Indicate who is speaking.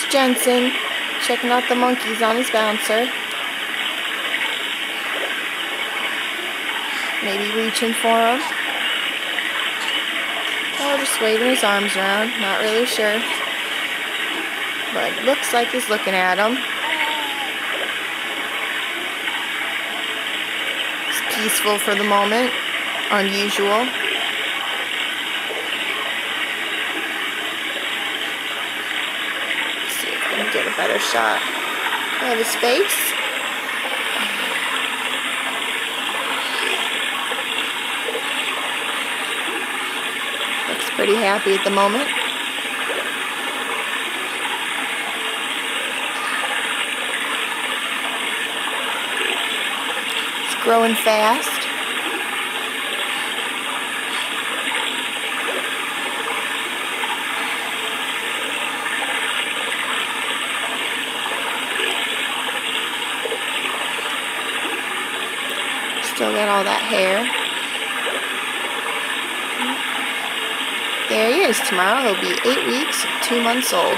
Speaker 1: Jensen checking out the monkeys on his bouncer. Maybe reaching for him. Or just waving his arms around. Not really sure. But it looks like he's looking at him. It's peaceful for the moment. Unusual. Let's see if I can get a better shot of his face. Looks pretty happy at the moment. It's growing fast. Still got all that hair. There he is. Tomorrow he'll be 8 weeks, 2 months old.